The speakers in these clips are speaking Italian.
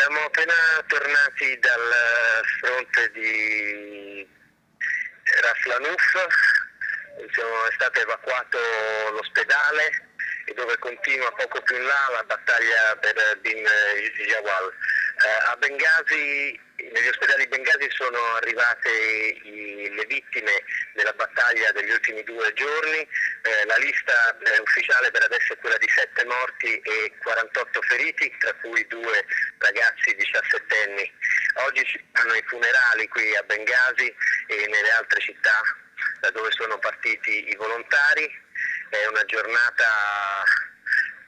Siamo appena tornati dal fronte di Ras Lanuf, è stato evacuato l'ospedale e dove continua poco più in là la battaglia per Bin Jawal. A Bengasi, negli ospedali di Bengasi sono arrivate le vittime della battaglia degli ultimi 2 giorni. La lista ufficiale per adesso è quella di 7 morti e 48 feriti, tra cui 2 ragazzi 17enni. Oggi ci saranno i funerali qui a Bengasi e nelle altre città da dove sono partiti i volontari. È una giornata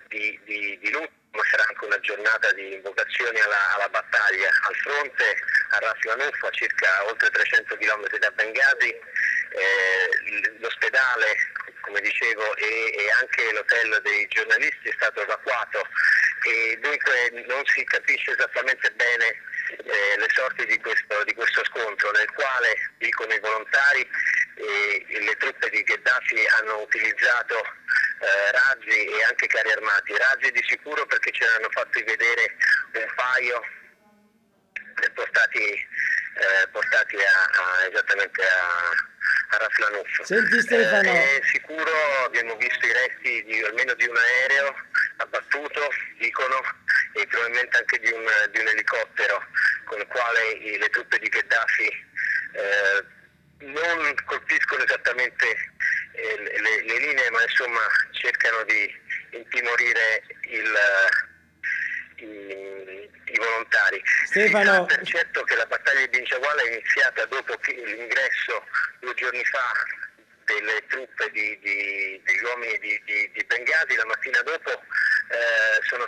di lutto, ma sarà anche una giornata di invocazioni alla battaglia. Al fronte, a Ras Lanuf, a circa oltre 300 km da Bengasi, l'ospedale, come dicevo, e anche l'hotel dei giornalisti è stato evacuato e dunque non si capisce esattamente bene le sorti di questo scontro, nel quale, dicono i volontari, le truppe di Gheddafi hanno utilizzato razzi e anche carri armati. Razzi di sicuro, perché ce ne hanno fatti vedere un paio portati esattamente a Ras Lanuf. Senti Stefano, È sicuro, abbiamo visto i resti almeno di un aereo abbattuto, dicono, e probabilmente anche di un elicottero con il quale le truppe di Gheddafi non colpiscono esattamente le linee, ma insomma cercano di intimorire i volontari. Stefano, Per certo che la battaglia di Bin Jawal è iniziata dopo l'ingresso 2 giorni fa delle truppe degli uomini di Bengasi. La mattina dopo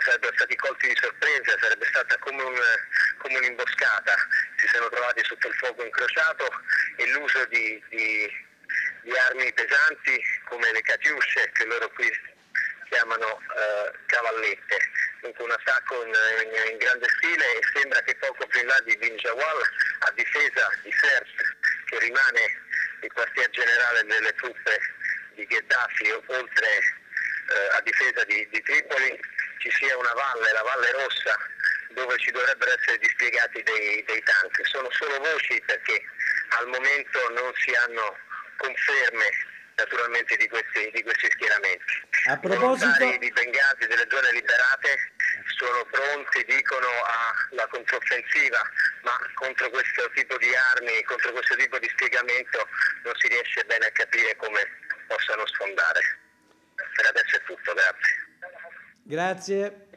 sarebbero stati colti di sorpresa, sarebbe stata come un'imboscata. Si sono trovati sotto il fuoco incrociato e l'uso di armi pesanti come le Katiusce, che loro qui chiamano cavallette. Dunque un attacco in grande stile, e sembra che poco più in là di Bin Jawal, a difesa di Sirte, che rimane il quartier generale delle truppe di Gheddafi, oltre a difesa di Tripoli, ci sia una valle, la Valle Rossa, dove ci dovrebbero essere dispiegati dei tank. Sono solo voci, perché al momento non si hanno conferme naturalmente di questi schieramenti. a I volontari proposito, di Bengasi, delle zone liberate, sono pronti, dicono, alla controffensiva, ma contro questo tipo di armi, contro questo tipo di spiegamento non si riesce bene a capire come possano sfondare. Per adesso è tutto, grazie. grazie.